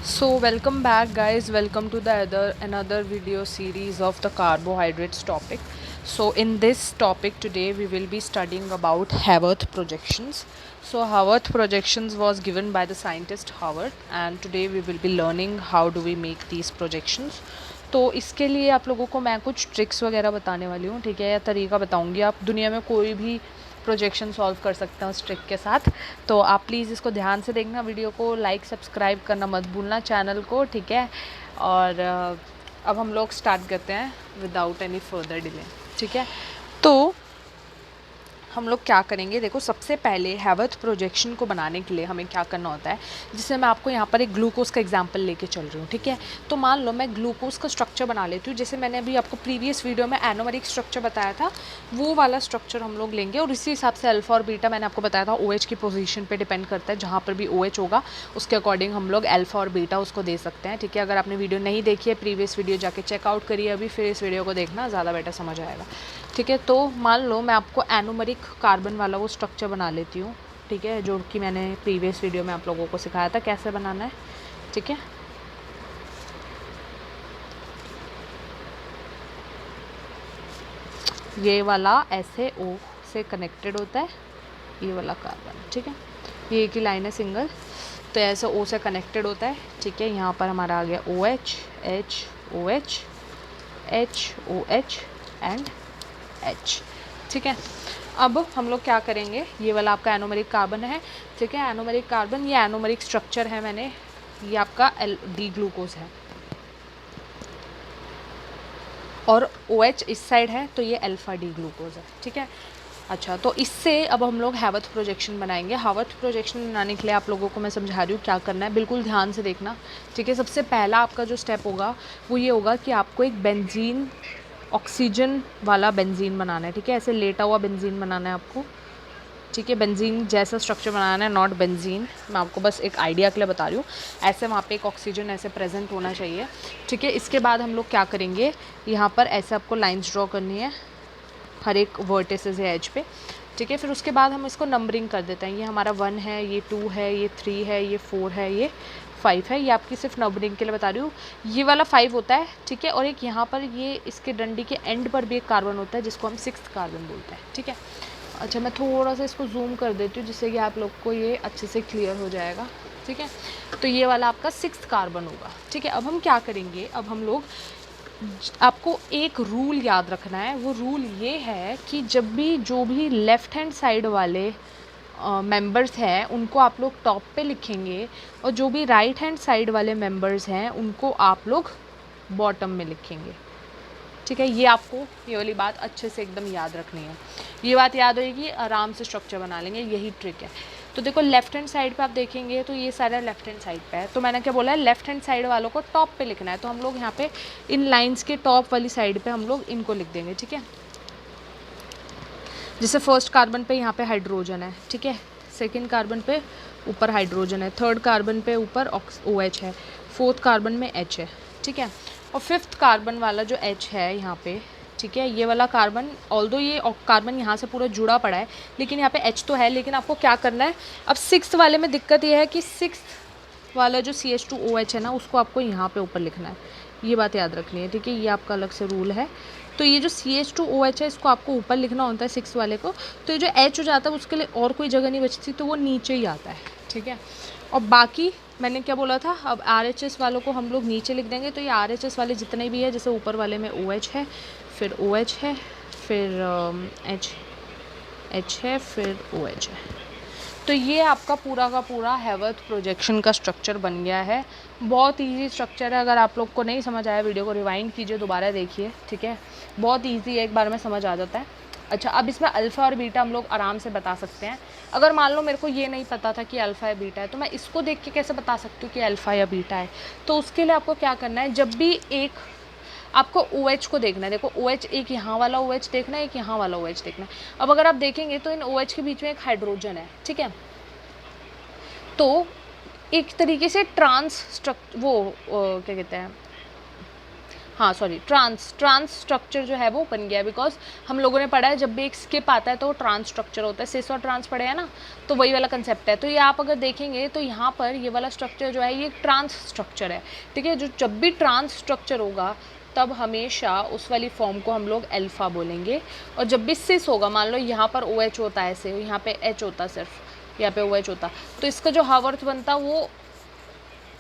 So welcome back guys, welcome to the another video series of the carbohydrates topic. So in this topic today we will be studying about Haworth projections. So Haworth projections was given by the scientist Haworth and today we will be learning how do we make these projections. तो इसके लिए आप लोगों को मैं कुछ tricks वगैरह बताने वाली हूँ, ठीक है, या तरीका बताऊँगी। आप दुनिया में कोई भी प्रोजेक्शन सॉल्व कर सकते हैं उस ट्रिक के साथ। तो आप प्लीज़ इसको ध्यान से देखना, वीडियो को लाइक सब्सक्राइब करना मत भूलना चैनल को, ठीक है। और अब हम लोग स्टार्ट करते हैं विदाउट एनी फर्दर डिले, ठीक है। तो हम लोग क्या करेंगे, देखो सबसे पहले हैवर्थ प्रोजेक्शन को बनाने के लिए हमें क्या करना होता है, जिससे मैं आपको यहाँ पर एक ग्लूकोज का एग्जांपल लेके चल रही हूँ, ठीक है। तो मान लो मैं ग्लूकोज का स्ट्रक्चर बना लेती हूँ, जैसे मैंने अभी आपको प्रीवियस वीडियो में एनोमेरिक स्ट्रक्चर बताया था, वो वाला स्ट्रक्चर हम लोग लेंगे। और इसी हिसाब से अल्फा और बीटा मैंने आपको बताया था OH की पोजीशन पे डिपेंड करता है, जहाँ पर भी OH होगा उसके अकॉर्डिंग हम लोग अल्फा और बीटा उसको दे सकते हैं, ठीक है। अगर आपने वीडियो नहीं देखी है प्रीवियस वीडियो जाके चेकआउट करिए अभी, फिर इस वीडियो को देखना, ज़्यादा बेटर समझ आएगा, ठीक है। तो मान लो मैं आपको एनोमेरिक कार्बन वाला वो स्ट्रक्चर बना लेती हूँ, ठीक है, जो कि मैंने प्रीवियस वीडियो में आप लोगों को सिखाया था कैसे बनाना है, ठीक है। ये वाला ऐसे O से कनेक्टेड होता है, ये वाला कार्बन, ठीक है। ये एक ही लाइन है सिंगल, तो ऐसे O से कनेक्टेड होता है, ठीक है। यहाँ पर हमारा आ गया OH H OH H OH and H, ठीक है। अब हम लोग क्या करेंगे, ये वाला आपका एनोमेरिक कार्बन है, ठीक है। एनोमेरिक कार्बन, ये एनोमेरिक स्ट्रक्चर है, मैंने ये आपका डी ग्लूकोज है और OH इस साइड है, तो ये अल्फा डी ग्लूकोज है, ठीक है। अच्छा, तो इससे अब हम लोग हैवर्थ प्रोजेक्शन बनाएंगे। हैवर्थ प्रोजेक्शन बनाने के लिए आप लोगों को मैं समझा रही हूँ क्या करना है, बिल्कुल ध्यान से देखना, ठीक है। सबसे पहला आपका जो स्टेप होगा वो ये होगा कि आपको एक बेंजीन, ऑक्सीजन वाला बेंजीन बनाना है, ठीक है। ऐसे लेटा हुआ बेंजीन बनाना है आपको, ठीक है। बेंजीन जैसा स्ट्रक्चर बनाना है, नॉट बेंजीन, मैं आपको बस एक आइडिया के लिए बता रही हूँ। ऐसे वहाँ पे एक ऑक्सीजन ऐसे प्रेजेंट होना चाहिए, ठीक है। इसके बाद हम लोग क्या करेंगे, यहाँ पर ऐसे आपको लाइंस ड्रॉ करनी है हर एक वर्टिसेस है एज पे, ठीक है। फिर उसके बाद हम इसको नंबरिंग कर देते हैं, ये हमारा 1 है, ये 2 है, ये 3 है, ये 4 है, ये 5 है। ये आपकी सिर्फ नंबरिंग के लिए बता रही हूँ। ये वाला 5 होता है, ठीक है। और एक यहाँ पर ये इसके डंडी के एंड पर भी एक कार्बन होता है जिसको हम 6th कार्बन बोलते हैं, ठीक है। अच्छा, मैं थोड़ा सा इसको जूम कर देती हूँ जिससे कि आप लोग को ये अच्छे से क्लियर हो जाएगा, ठीक है। तो ये वाला आपका 6th कार्बन होगा, ठीक है। अब हम क्या करेंगे, अब हम लोग, आपको एक रूल याद रखना है। वो रूल ये है कि जब भी जो भी लेफ़्ट हैंड साइड वाले मेंबर्स हैं उनको आप लोग टॉप पे लिखेंगे, और जो भी राइट हैंड साइड वाले मेंबर्स हैं उनको आप लोग बॉटम में लिखेंगे, ठीक है। ये आपको ये वाली बात अच्छे से एकदम याद रखनी है। ये बात याद होएगी, आराम से स्ट्रक्चर बना लेंगे, यही ट्रिक है। तो देखो लेफ्ट हैंड साइड पे आप देखेंगे तो ये सारा लेफ्ट हैंड साइड पे है, तो मैंने क्या बोला है, लेफ्ट हैंड साइड वालों को टॉप पे लिखना है। तो हम लोग यहाँ पे इन लाइंस के टॉप वाली साइड पे हम लोग इनको लिख देंगे, ठीक है। जैसे फर्स्ट कार्बन पे यहाँ पे हाइड्रोजन है, ठीक है। सेकेंड कार्बन पे ऊपर हाइड्रोजन है, थर्ड कार्बन पे ऊपर OH है, फोर्थ कार्बन में H है, ठीक है। और फिफ्थ कार्बन वाला जो H है यहाँ पे, ठीक है, ये वाला कार्बन, ऑल्दो ये कार्बन यहाँ से पूरा जुड़ा पड़ा है, लेकिन यहाँ पे H तो है, लेकिन आपको क्या करना है, अब 6th वाले में दिक्कत ये है कि 6th वाला जो CH2OH है ना, उसको आपको यहाँ पे ऊपर लिखना है। ये बात याद रखनी है, ठीक है। ये आपका अलग से रूल है। तो ये जो CH2OH है इसको आपको ऊपर लिखना होता है 6 वाले को। तो ये जो H हो जाता है उसके लिए और कोई जगह नहीं बचती, तो वो नीचे ही आता है, ठीक है। और बाकी मैंने क्या बोला था, अब RHS वालों को हम लोग नीचे लिख देंगे। तो ये RHS वाले जितने भी है, जैसे ऊपर वाले में OH है, फिर OH है, फिर H है, फिर OH है। तो ये आपका पूरा का पूरा हैवर्थ प्रोजेक्शन का स्ट्रक्चर बन गया है। बहुत इजी स्ट्रक्चर है, अगर आप लोग को नहीं समझ आया वीडियो को रिवाइंड कीजिए, दोबारा देखिए, ठीक है। बहुत इजी है, एक बार में समझ आ जाता है। अच्छा, अब इसमें अल्फ़ा और बीटा हम लोग आराम से बता सकते हैं। अगर मान लो मेरे को ये नहीं पता था कि अल्फ़ा या बीटा है, तो मैं इसको देख के कैसे बता सकती हूँ कि अल्फ़ा या बीटा है। तो उसके लिए आपको क्या करना है, जब भी एक आपको OH को देखना है, देखो OH, एक यहाँ वाला OH देखना है, एक यहाँ वाला OH देखना है। अब अगर आप देखेंगे तो इन OH के बीच में एक हाइड्रोजन है, ठीक है। तो एक तरीके से ट्रांस स्ट्रक्चर, वो क्या कहते हैं, हाँ सॉरी, ट्रांस स्ट्रक्चर जो है वो बन गया, बिकॉज हम लोगों ने पढ़ा है जब भी एक स्किप आता है तो ट्रांस स्ट्रक्चर होता है, सिस और ट्रांस पढ़े हैं ना, तो वही वाला कंसेप्ट है। तो ये आप अगर देखेंगे तो यहाँ पर ये वाला स्ट्रक्चर जो है ये ट्रांस स्ट्रक्चर है, ठीक है। जो जब भी ट्रांस स्ट्रक्चर होगा तब हमेशा उस वाली फॉर्म को हम लोग अल्फा बोलेंगे, और जब भी सिस होगा, मान लो यहाँ पर ओ एच होता है ऐसे, यहाँ पे एच होता सिर्फ, यहाँ पे ओ एच होता, तो इसका जो हावर्थ बनता वो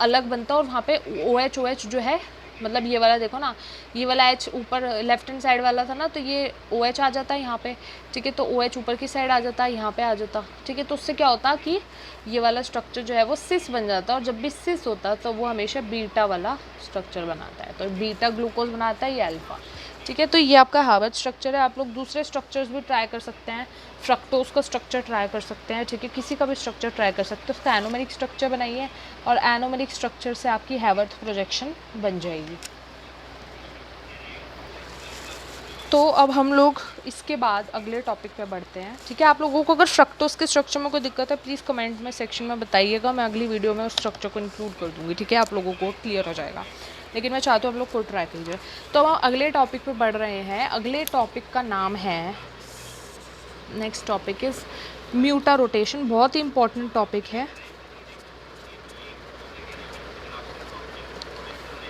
अलग बनता, और वहाँ पे ओ एच जो है, मतलब ये वाला देखो ना, ये वाला एच ऊपर लेफ्ट हैंड साइड वाला था ना, तो ये ओ एच आ जाता है यहाँ पे, ठीक है। तो ओ एच ऊपर की साइड आ जाता है, यहाँ पे आ जाता, ठीक है। तो उससे क्या होता कि ये वाला स्ट्रक्चर जो है वो सिस बन जाता है, और जब भी सिस होता है तो वो हमेशा बीटा वाला स्ट्रक्चर बनाता है, तो बीटा ग्लूकोज बनाता है ये अल्फा, ठीक है। तो ये आपका हार्वर्ड स्ट्रक्चर है। आप लोग दूसरे स्ट्रक्चर्स भी ट्राई कर सकते हैं, फ्रक्टोज का स्ट्रक्चर ट्राई कर सकते हैं, ठीक है, किसी का भी स्ट्रक्चर ट्राई कर सकते हैं, उसका एनोमेरिक स्ट्रक्चर बनाइए, और एनोमेरिक स्ट्रक्चर से आपकी हार्वर्ड प्रोजेक्शन बन जाएगी। तो अब हम लोग इसके बाद अगले टॉपिक पे बढ़ते हैं, ठीक है। आप लोगों को अगर फ्रक्टोज के स्ट्रक्चर में कोई दिक्कत है प्लीज़ कमेंट में सेक्शन में बताइएगा, मैं अगली वीडियो में उस स्ट्रक्चर को इंक्लूड कर दूँगी, ठीक है, आप लोगों को क्लियर हो जाएगा। लेकिन मैं चाहती हूँ आप लोग खुद ट्राई कीजिए। तो हम अगले टॉपिक पे बढ़ रहे हैं। अगले टॉपिक का नाम है, next topic is mutarotation. बहुत ही इंपॉर्टेंट टॉपिक है।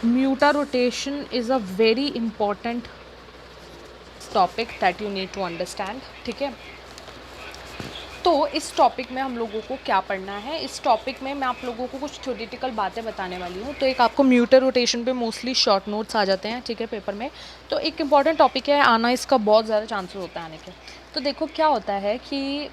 Mutarotation is a very important topic that you need to understand, ठीक है। तो इस टॉपिक में हम लोगों को क्या पढ़ना है, इस टॉपिक में मैं आप लोगों को कुछ थ्योरेटिकल बातें बताने वाली हूँ। तो एक आपको म्यूटर रोटेशन पे मोस्टली शॉर्ट नोट्स आ जाते हैं, ठीक है, पेपर में। तो एक इम्पॉर्टेंट टॉपिक है, आना इसका बहुत ज़्यादा चांसेस होता है आने के। तो देखो क्या होता है कि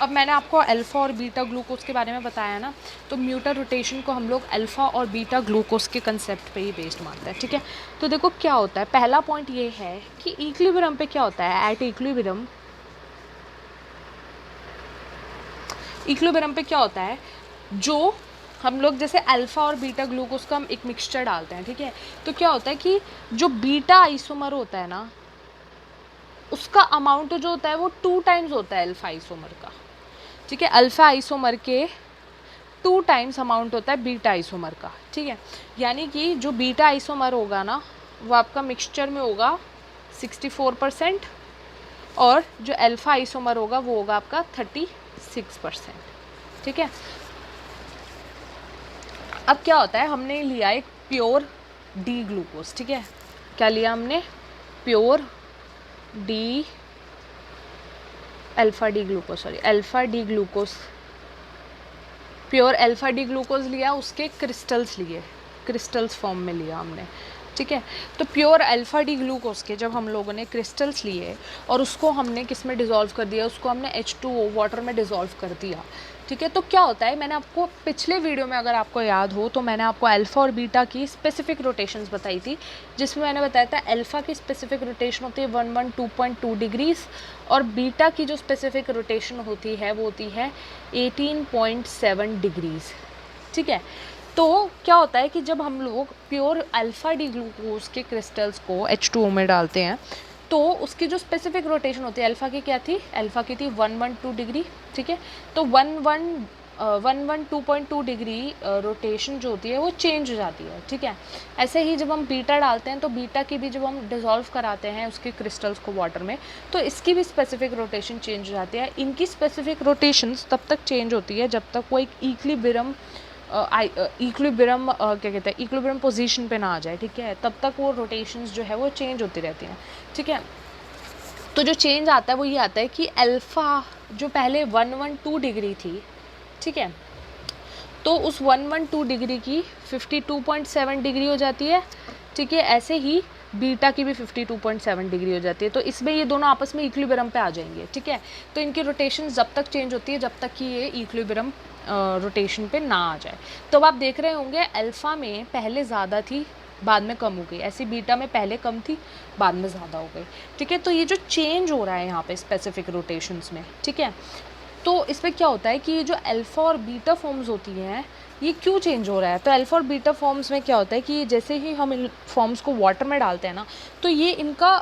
अब मैंने आपको अल्फ़ा और बीटा ग्लूकोज के बारे में बताया ना, तो म्यूटर रोटेशन को हम लोग अल्फ़ा और बीटा ग्लूकोज के कंसेप्ट पे ही बेस्ड मानते हैं, ठीक है। तो देखो क्या होता है, पहला पॉइंट ये है कि इक्विलिब्रियम पे क्या होता है, एट इक्विलिब्रियम पे क्या होता है, जो हम लोग जैसे अल्फ़ा और बीटा ग्लूकोज का हम एक मिक्सचर डालते हैं, ठीक है। तो क्या होता है कि जो बीटा आइसोमर होता है ना, उसका अमाउंट जो होता है वो 2 टाइम्स होता है अल्फ़ा आइसोमर का, ठीक है। अल्फ़ा आइसोमर के 2 टाइम्स अमाउंट होता है बीटा आइसोमर का, ठीक है। यानी कि जो बीटा आइसोमर होगा ना वो आपका मिक्सचर में होगा 64%, और जो अल्फ़ा आइसोमर होगा वो होगा आपका 36%, ठीक है। अब क्या होता है, हमने लिया एक प्योर डी ग्लूकोज, ठीक है। क्या लिया हमने, pure D alpha D glucose, sorry alpha D glucose, pure alpha D glucose लिया, उसके क्रिस्टल्स लिए, क्रिस्टल्स फॉर्म में लिया हमने, ठीक है। तो प्योर अल्फ़ा डी ग्लूकोज के जब हम लोगों ने क्रिस्टल्स लिए और उसको हमने किस में डिज़ोल्व कर दिया, उसको हमने H2O वाटर में डिज़ोल्व कर दिया, ठीक है। तो क्या होता है, मैंने आपको पिछले वीडियो में अगर आपको याद हो तो मैंने आपको अल्फ़ा और बीटा की स्पेसिफिक रोटेशंस बताई थी, जिसमें मैंने बताया था अल्फ़ा की स्पेसिफिक रोटेशन होती है 112.2 डिग्रीज़, और बीटा की जो स्पेसिफिक रोटेशन होती है वो होती है 18.7 डिग्रीज़, ठीक है। तो क्या होता है कि जब हम लोग प्योर अल्फ़ा डी ग्लूकोज के क्रिस्टल्स को H2O में डालते हैं तो उसकी जो स्पेसिफिक रोटेशन होती है, अल्फ़ा की क्या थी, अल्फ़ा की थी 112 डिग्री, ठीक है। तो 112.2 डिग्री रोटेशन जो होती है वो चेंज हो जाती है, ठीक है। ऐसे ही जब हम बीटा डालते हैं तो बीटा की भी जब हम डिज़ोल्व कराते हैं उसके क्रिस्टल्स को वाटर में, तो इसकी भी स्पेसिफिक रोटेशन चेंज हो जाती है। इनकी स्पेसिफिक रोटेशंस तब तक चेंज होती है जब तक वो एक इक्विलिब्रियम क्या कहते हैं, इक्विलिब्रियम पोजीशन पे ना आ जाए, ठीक है, तब तक वो रोटेशंस जो है वो चेंज होती रहती हैं, ठीक है। तो जो चेंज आता है वो ये आता है कि अल्फ़ा जो पहले 112 डिग्री थी, ठीक है, तो उस 112 डिग्री की 52.7 डिग्री हो जाती है, ठीक है। ऐसे ही बीटा की भी 52.7 डिग्री हो जाती है। तो इसमें ये दोनों आपस में इक्विलिब्रियम पे आ जाएंगे, ठीक है। तो इनकी रोटेशन जब तक चेंज होती है जब तक कि ये इक्विलिब्रियम रोटेशन पे ना आ जाए। तो अब आप देख रहे होंगे अल्फ़ा में पहले ज़्यादा थी बाद में कम हो गई, ऐसी बीटा में पहले कम थी बाद में ज़्यादा हो गई, ठीक है। तो ये जो चेंज हो रहा है यहाँ पे स्पेसिफिक रोटेशंस में, ठीक है, तो इसमें क्या होता है कि ये जो अल्फ़ा और बीटा फॉर्म्स होती हैं ये क्यों चेंज हो रहा है। तो अल्फ़ा और बीटा फॉर्म्स में क्या होता है कि जैसे ही हम इन फॉर्म्स को वाटर में डालते हैं ना, तो ये इनका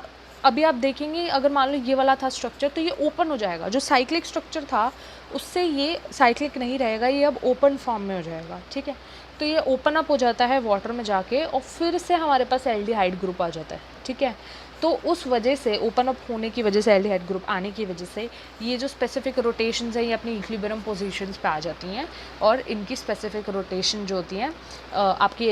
अभी आप देखेंगे अगर मान लो ये वाला था स्ट्रक्चर तो ये ओपन हो जाएगा, जो साइक्लिक स्ट्रक्चर था उससे ये साइक्लिक नहीं रहेगा, ये अब ओपन फॉर्म में हो जाएगा, ठीक है। तो ये ओपन अप हो जाता है वाटर में जाके और फिर से हमारे पास एल्डिहाइड ग्रुप आ जाता है, ठीक है। तो उस वजह से ओपन अप होने की वजह से, एल्डिहाइड ग्रुप आने की वजह से ये जो स्पेसिफिक रोटेशंस हैं ये अपनी इक्विलिब्रियम पोजीशंस पे आ जाती हैं और इनकी स्पेसिफिक रोटेशन जो होती हैं आपकी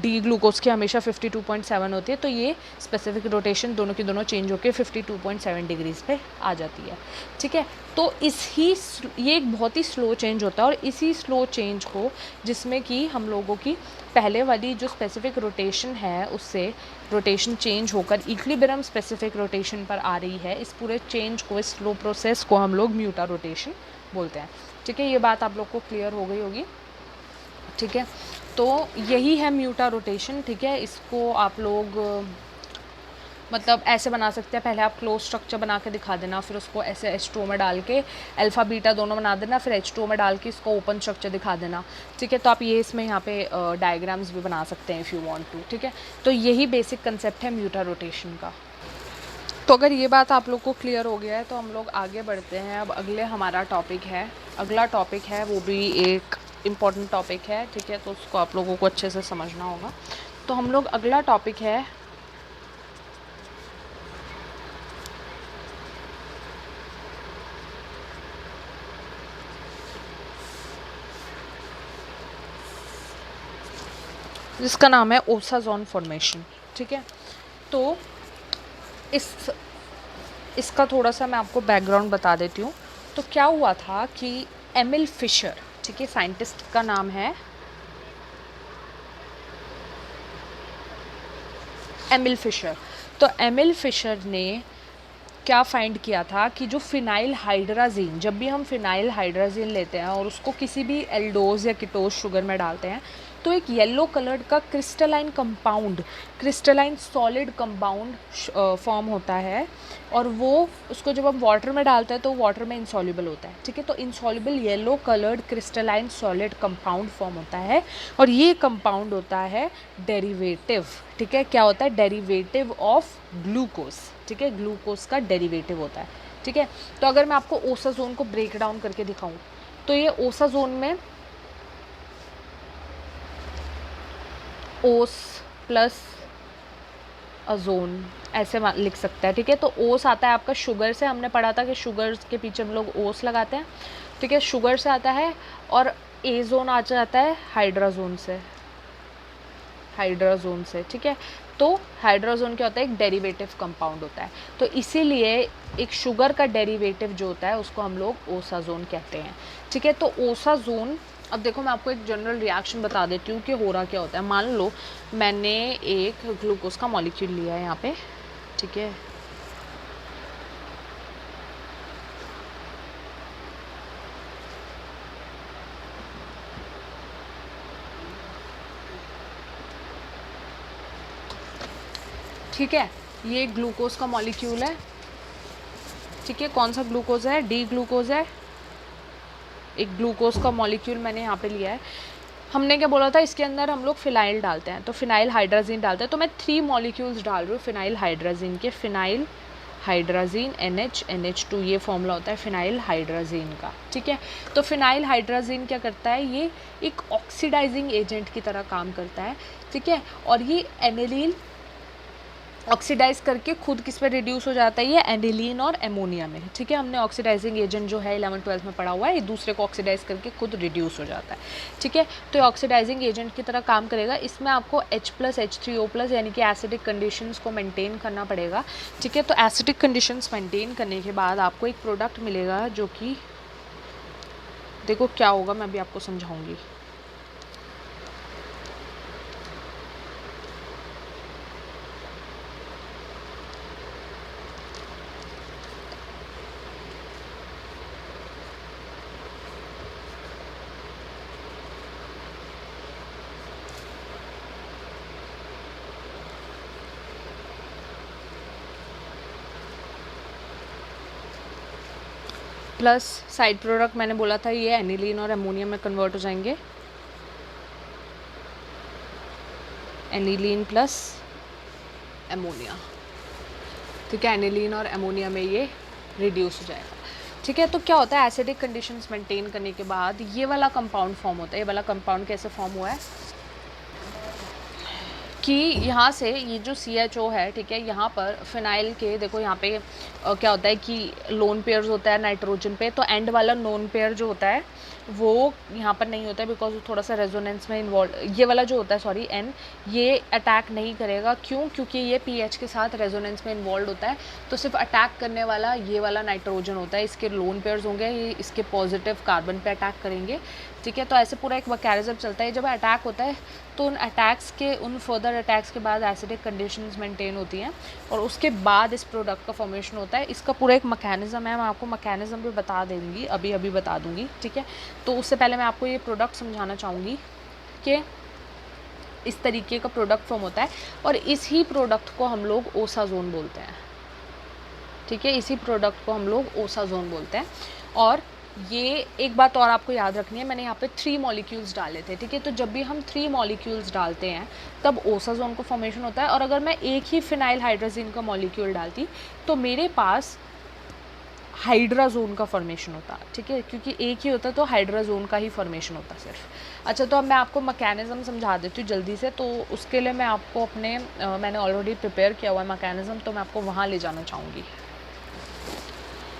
डी ग्लूकोज की हमेशा 52.7 होती है, तो ये स्पेसिफिक रोटेशन दोनों की दोनों चेंज होकर 52.7 डिग्रीज पे आ जाती है, ठीक है। तो ये एक बहुत ही स्लो चेंज होता है और इसी स्लो चेंज को, जिसमें कि हम लोगों की पहले वाली जो स्पेसिफिक रोटेशन है उससे रोटेशन चेंज होकर इक्विलिब्रियम स्पेसिफिक रोटेशन पर आ रही है, इस पूरे चेंज को, इस स्लो प्रोसेस को हम लोग म्यूटा रोटेशन बोलते हैं, ठीक है। ये बात आप लोग को क्लियर हो गई होगी, ठीक है। तो यही है म्यूटा रोटेशन, ठीक है। इसको आप लोग मतलब ऐसे बना सकते हैं, पहले आप क्लोज स्ट्रक्चर बना के दिखा देना, फिर उसको ऐसे H2O में डाल के अल्फ़ा बीटा दोनों बना देना, फिर H2O में डाल के इसको ओपन स्ट्रक्चर दिखा देना, ठीक है। तो आप ये इसमें यहाँ पे डायग्राम्स भी बना सकते हैं इफ़ यू वांट टू, ठीक है। तो यही बेसिक कंसेप्ट है म्यूटा रोटेशन का। तो अगर ये बात आप लोग को क्लियर हो गया है तो हम लोग आगे बढ़ते हैं। अब अगला टॉपिक है वो भी एक इम्पॉर्टेंट टॉपिक है, ठीक है। तो उसको आप लोगों को अच्छे से समझना होगा। तो हम लोग अगला टॉपिक है जिसका नाम है ओसाजोन फॉर्मेशन, ठीक है। तो इसका थोड़ा सा मैं आपको बैकग्राउंड बता देती हूँ। तो क्या हुआ था कि एमिल फिशर, ठीक है, साइंटिस्ट का नाम है एमिल फिशर। तो एमिल फिशर ने क्या फाइंड किया था कि जो फिनाइल हाइड्राजीन, जब भी हम फिनाइल हाइड्राजीन लेते हैं और उसको किसी भी एल्डोज या कीटोज शुगर में डालते हैं तो एक येलो कलर्ड का क्रिस्टलाइन सॉलिड कंपाउंड फॉर्म होता है और वो उसको जब हम वाटर में डालते हैं तो वाटर में इंसॉल्युबल होता है, ठीक है। तो insoluble yellow coloured crystalline solid compound form होता है और ये कंपाउंड होता है डेरिवेटिव, ठीक है। क्या होता है? डेरिवेटिव ऑफ ग्लूकोज, ठीक है। ग्लूकोज का डेरिवेटिव होता है, ठीक है। तो अगर मैं आपको ओसाजोन को ब्रेक डाउन करके दिखाऊं तो ये ओसाजोन में ओस प्लस अजोन ऐसे लिख सकता है, ठीक है। तो ओस आता है आपका शुगर से, हमने पढ़ा था कि शुगर के पीछे हम लोग ओस लगाते हैं, ठीक है। शुगर से आता है और एजोन आ जाता है हाइड्राजोन से, ठीक है। तो हाइड्राजोन क्या होता है? एक डेरिवेटिव कंपाउंड होता है। तो इसीलिए एक शुगर का डेरिवेटिव जो होता है उसको हम लोग ओसाजोन कहते हैं, ठीक है। तो ओसाजोन, अब देखो मैं आपको एक जनरल रिएक्शन बता देती हूँ कि हो रहा क्या होता है। मान लो मैंने एक ग्लूकोज का मॉलिक्यूल लिया है यहाँ पे, ठीक है। ठीक है, ये ग्लूकोज का मॉलिक्यूल है, ठीक है। कौन सा ग्लूकोज है? डी ग्लूकोज है। एक ग्लूकोज का मॉलिक्यूल मैंने यहाँ पे लिया है। हमने क्या बोला था? इसके अंदर हम लोग फिनाइल डालते हैं, तो फिनाइल हाइड्राजीन डालते हैं। तो मैं 3 मॉलिक्यूल्स डाल रही हूँ फिनाइल हाइड्राजीन के। फिनाइल हाइड्राजीन NH2, ये फॉर्मूला होता है फिनाइल हाइड्राजीन का, ठीक है। तो फिनाइल हाइड्राजीन क्या करता है? ये एक ऑक्सीडाइजिंग एजेंट की तरह काम करता है, ठीक है। और ये एनिलीन ऑक्सीडाइज करके खुद किस पे रिड्यूस हो जाता है? ये एनिलीन और एमोनिया में, ठीक है। हमने ऑक्सीडाइजिंग एजेंट जो है 11th-12th में पढ़ा हुआ है, ये दूसरे को ऑक्सीडाइज करके खुद रिड्यूस हो जाता है, ठीक है। तो ये ऑक्सीडाइजिंग एजेंट की तरह काम करेगा। इसमें आपको H+H3O+ यानी कि एसिडिक कंडीशंस को मेंटेन करना पड़ेगा, ठीक है। तो एसिडिक कंडीशंस मेंटेन करने के बाद आपको एक प्रोडक्ट मिलेगा जो कि, देखो क्या होगा मैं अभी आपको समझाऊंगी। प्लस साइड प्रोडक्ट मैंने बोला था ये एनिलीन और एमोनिया में कन्वर्ट हो जाएंगे, एनिलीन प्लस एमोनिया, ठीक है, एनिलीन और अमोनिया में ये रिड्यूस हो जाएगा। ठीक है, तो क्या होता है, एसिडिक कंडीशंस मेंटेन करने के बाद ये वाला कंपाउंड फॉर्म होता है। ये वाला कंपाउंड कैसे फॉर्म हुआ है कि यहाँ से ये जो CHO है, ठीक है, यहाँ पर फिनाइल के देखो यहाँ पे क्या होता है कि लोन पेयर्स होता है नाइट्रोजन पे, तो एंड वाला लोन पेयर जो होता है वो यहाँ पर नहीं होता है बिकॉज वो थोड़ा सा रेजोनेंस में इन्वॉल्व, ये वाला जो होता है सॉरी N, ये अटैक नहीं करेगा। क्यों? क्योंकि ये pH के साथ रेजोनेंस में इन्वॉल्व होता है, तो सिर्फ अटैक करने वाला ये वाला नाइट्रोजन होता है। इसके लोन पेयर्स होंगे, ये इसके पॉजिटिव कार्बन पे अटैक करेंगे। ठीक है, तो ऐसे पूरा एक मैकेनिज्म चलता है। जब अटैक होता है तो उन अटैक्स के, उन फर्दर अटैक्स के बाद एसिडिक कंडीशंस मेंटेन होती हैं और उसके बाद इस प्रोडक्ट का फॉर्मेशन होता है। इसका पूरा एक मैकेनिज्म है, मैं आपको मैकेनिज्म भी बता देंगी, अभी बता दूंगी। ठीक है, तो उससे पहले मैं आपको ये प्रोडक्ट समझाना चाहूँगी कि इस तरीके का प्रोडक्ट फॉर्म होता है और इसी प्रोडक्ट को हम लोग ओसाजोन बोलते हैं। ठीक है, इसी प्रोडक्ट को हम लोग ओसाजोन बोलते हैं। और ये एक बात और आपको याद रखनी है, मैंने यहाँ पे 3 मॉलिक्यूल्स डाले थे। ठीक है, तो जब भी हम 3 मॉलिक्यूल्स डालते हैं तब ओसाजोन को फॉर्मेशन होता है। और अगर मैं एक ही फिनाइल हाइड्रोजिन का मॉलिक्यूल डालती तो मेरे पास हाइड्राजोन का फॉर्मेशन होता। ठीक है, क्योंकि एक ही होता तो हाइड्राजोन का ही फॉर्मेशन होता सिर्फ। अच्छा, तो अब मैं आपको मैकेनिज्म समझा देती हूँ जल्दी से। तो उसके लिए मैं आपको अपने मैंने ऑलरेडी प्रिपेयर किया हुआ है मैकेनिज्म, तो मैं आपको वहाँ ले जाना चाहूँगी।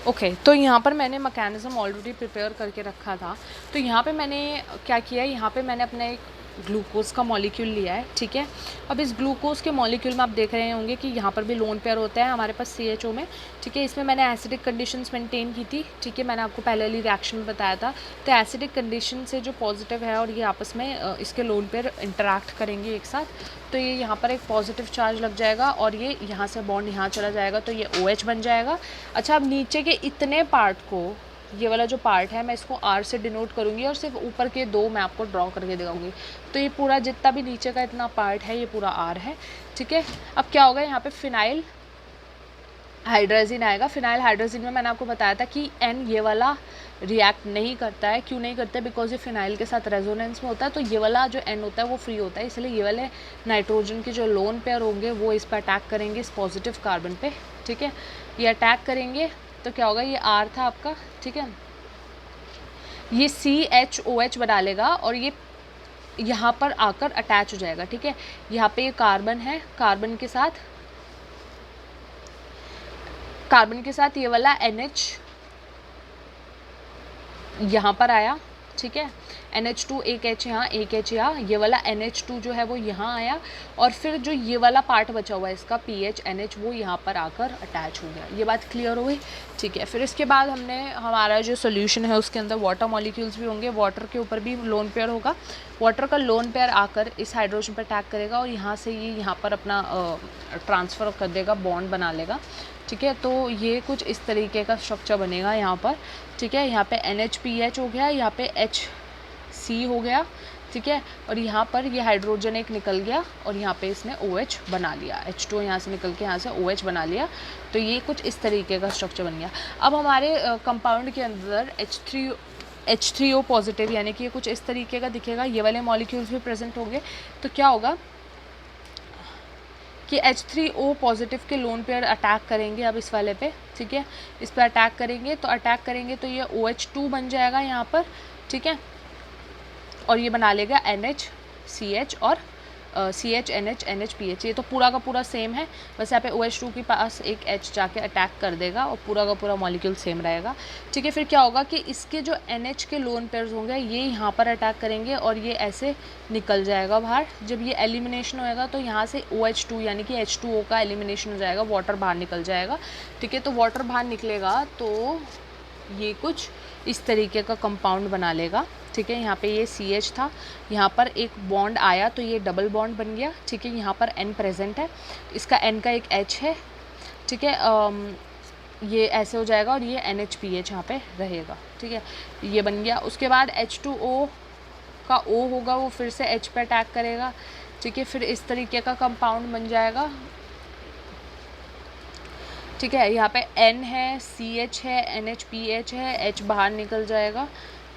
ओके, तो यहाँ पर मैंने मैकेनिज्म ऑलरेडी प्रिपेयर करके रखा था। तो यहाँ पे मैंने क्या किया है, यहाँ पे मैंने अपना एक ग्लूकोज का मॉलिक्यूल लिया है। ठीक है, अब इस ग्लूकोज के मॉलिक्यूल में आप देख रहे होंगे कि यहाँ पर भी लोन पेयर होता है हमारे पास CHO में। ठीक है, इसमें मैंने एसिडिक कंडीशंस मेंटेन की थी। ठीक है, मैंने आपको पहले वाली रिएक्शन में बताया था। तो एसिडिक कंडीशन से जो पॉजिटिव है और ये आपस में इसके लोन पेयर इंटरैक्ट करेंगे एक साथ, तो ये यहाँ पर एक पॉजिटिव चार्ज लग जाएगा और ये यहाँ से बॉन्ड यहाँ चला जाएगा, तो ये OH बन जाएगा। अच्छा, अब नीचे के इतने पार्ट को, ये वाला जो पार्ट है मैं इसको R से डिनोट करूँगी और सिर्फ ऊपर के 2 मैं आपको ड्रॉ करके दिखाऊंगी। तो ये पूरा जितना भी नीचे का इतना पार्ट है ये पूरा R है। ठीक है, अब क्या होगा, यहाँ पे फिनाइल हाइड्रोजिन आएगा। फिनाइल हाइड्रोजिन में मैंने आपको बताया था कि N ये वाला रिएक्ट नहीं करता है। क्यों नहीं करता है? बिकॉज ये फिनाइल के साथ रेजोनेंस में होता है, तो ये वाला जो N होता है वो फ्री होता है, इसलिए ये वाले नाइट्रोजन के जो लोन पेयर होंगे वो इस पर अटैक करेंगे, इस पॉजिटिव कार्बन पे। ठीक है, ये अटैक करेंगे तो क्या होगा, ये R था आपका। ठीक है, ये CHOH बना लेगा और ये यहाँ पर आकर अटैच हो जाएगा। ठीक है, यहाँ पे ये कार्बन है, कार्बन के साथ ये वाला NH यहाँ पर आया। ठीक है, NH2 एक H यहाँ, एक H यहाँ, ये वाला NH2 जो है वो यहाँ आया और फिर जो ये वाला पार्ट बचा हुआ है इसका PH NH वो यहाँ पर आकर अटैच हो गया। ये बात क्लियर हो गई? ठीक है, फिर इसके बाद हमने हमारा जो सोल्यूशन है उसके अंदर वाटर मॉलिक्यूल्स भी होंगे, वाटर के ऊपर भी लोन पेयर होगा। वाटर का लोन पेयर आकर इस हाइड्रोजन पर अटैक करेगा और यहाँ से ये यहाँ पर अपना ट्रांसफ़र कर देगा, बॉन्ड बना लेगा। ठीक है, तो ये कुछ इस तरीके का स्ट्रक्चर बनेगा यहाँ पर। ठीक है, यहाँ पे NHPH हो गया, यहाँ पे HC हो गया। ठीक है, और यहाँ पर ये हाइड्रोजन एक निकल गया और यहाँ पे इसने OH बना लिया, H2 यहाँ से निकल के यहाँ से OH बना लिया। तो ये कुछ इस तरीके का स्ट्रक्चर बन गया। अब हमारे कंपाउंड के अंदर H3O पॉजिटिव यानी कि ये कुछ इस तरीके का दिखेगा, ये वाले मॉलिक्यूल्स भी प्रेजेंट होंगे। तो क्या होगा कि H3O पॉजिटिव के लोन पेयर अटैक करेंगे अब इस वाले पे। ठीक है, इस पर अटैक करेंगे तो ये OH2 बन जाएगा यहाँ पर। ठीक है, और ये बना लेगा NHCH और CH NH NHPH। ये तो पूरा का पूरा सेम है, बस यहाँ पे OH2 के पास एक H जाके अटैक कर देगा और पूरा का पूरा मॉलिक्यूल सेम रहेगा। ठीक है, फिर क्या होगा कि इसके जो NH के लोन पेयर्स होंगे ये यहाँ पर अटैक करेंगे और ये ऐसे निकल जाएगा बाहर। जब ये एलिमिनेशन होएगा तो यहाँ से OH2 यानी कि H2O का एलिमिनेशन हो जाएगा, वाटर बाहर निकल जाएगा। ठीक है, तो वाटर बाहर निकलेगा तो ये कुछ इस तरीके का कंपाउंड बना लेगा। ठीक है, यहाँ पे ये CH था, यहाँ पर एक बॉन्ड आया तो ये डबल बॉन्ड बन गया। ठीक है, यहाँ पर N प्रेजेंट है, इसका N का एक H है। ठीक है, ये ऐसे हो जाएगा और ये NHPH यहाँ पे रहेगा। ठीक है, ये बन गया। उसके बाद H2O का O होगा, वो फिर से H पे अटैक करेगा। ठीक है, फिर इस तरीके का कंपाउंड बन जाएगा। ठीक है, यहाँ पे N है, CH है, NHPH है, H बाहर निकल जाएगा।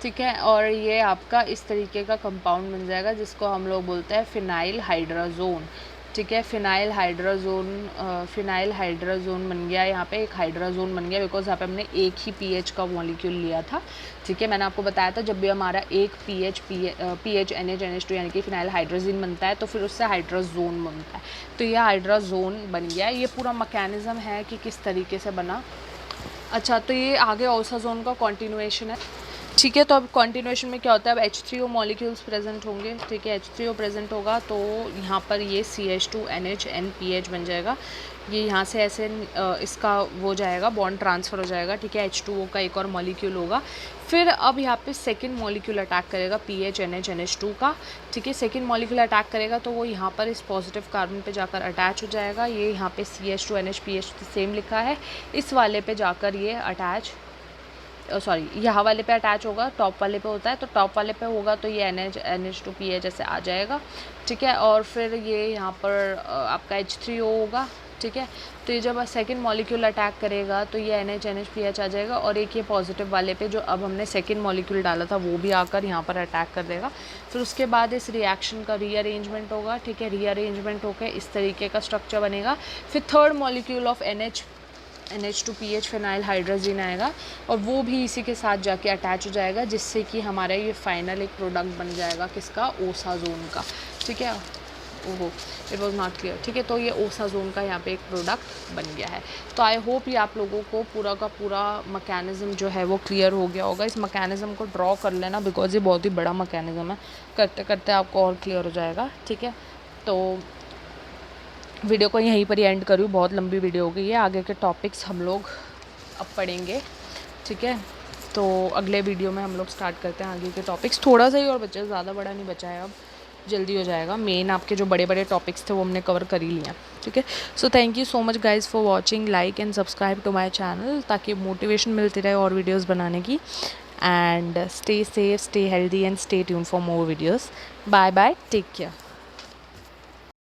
ठीक है, और ये आपका इस तरीके का कंपाउंड बन जाएगा जिसको हम लोग बोलते हैं फिनाइल हाइड्राजोन। ठीक है। फिनाइल हाइड्राजोन बन गया यहाँ पे, एक हाइड्राजोन बन गया, बिकॉज यहाँ पे हमने एक ही पीएच का मॉलिक्यूल लिया था। ठीक है, मैंने आपको बताया था जब भी हमारा एक पीएच NH2 यानी कि फिनाइल हाइड्रोजन बनता है तो फिर उससे हाइड्राजोन बनता है। तो ये हाइड्राजोन बन गया। ये पूरा मैकेनिज्म है कि किस तरीके से बना। अच्छा, तो ये आगे ओसाजोन का कॉन्टिन्यूएशन है। ठीक है, तो अब कॉन्टिन्यूएशन में क्या होता है, अब H3O मॉलिक्यूल्स प्रेजेंट होंगे। ठीक है, H3O प्रेजेंट होगा तो यहाँ पर ये CH2NH बन जाएगा। ये यहाँ से ऐसे इसका वो जाएगा, बॉन्ड ट्रांसफ़र हो जाएगा। ठीक है, H2O का एक और मॉलिक्यूल होगा। फिर अब यहाँ पे सेकंड मॉलिक्यूल अटैक करेगा PHNH का। ठीक है, सेकंड मॉलिक्यूल अटैक करेगा तो वो यहाँ पर इस पॉजिटिव कार्बन पे जाकर अटैच हो जाएगा। ये यहाँ पे CH2NH PH सेम लिखा है, इस वाले पे जाकर ये अटैच यहाँ वाले पे अटैच होगा, टॉप वाले पे होता है तो टॉप वाले पे होगा तो ये NH2PH ऐसे आ जाएगा। ठीक है, और फिर ये यहाँ पर आपका H3O होगा। ठीक है, तो ये जब सेकंड मॉलिक्यूल अटैक करेगा तो ये NH PH आ जाएगा, और एक ये पॉजिटिव वाले पे जो अब हमने सेकंड मॉलिक्यूल डाला था वो भी आकर यहाँ पर अटैक कर देगा। फिर उसके बाद इस रिएक्शन का रीअरेंजमेंट होगा। ठीक है, रीअरेंजमेंट होकर इस तरीके का स्ट्रक्चर बनेगा। फिर third molecule of NH2PH phenyl hydrogen आएगा और वो भी इसी के साथ जाके अटैच हो जाएगा, जिससे कि हमारा ये फाइनल एक प्रोडक्ट बन जाएगा किसका, ओसाजोन का। ठीक है, ओहो इट वॉज नॉट क्लियर। ठीक है, तो ये ओसाजोन का यहाँ पे एक प्रोडक्ट बन गया है। तो आई होप ये आप लोगों को पूरा का पूरा मैकेनिज़्म जो है वो क्लियर हो गया होगा। इस मैकेनिज़्म को ड्रॉ कर लेना, बिकॉज ये बहुत ही बड़ा मैकेनिज़्म है, करते करते आपको और क्लियर हो जाएगा। ठीक है, तो वीडियो को यहीं पर ही एंड करूँ, बहुत लंबी वीडियो हो गई है। आगे के टॉपिक्स हम लोग अब पढ़ेंगे। ठीक है, तो अगले वीडियो में हम लोग स्टार्ट करते हैं आगे के टॉपिक्स। थोड़ा सा ही और बचा, ज़्यादा बड़ा नहीं बचा है, अब जल्दी हो जाएगा। मेन आपके जो बड़े बड़े टॉपिक्स थे वो हमने कवर कर ही लिया। ठीक है, so thank you so much guys for watching, like and subscribe to my channel, ताकि मोटिवेशन मिलती रहे और वीडियोज़ बनाने की। And stay safe, stay healthy and stay tune for more videos. Bye bye, take care.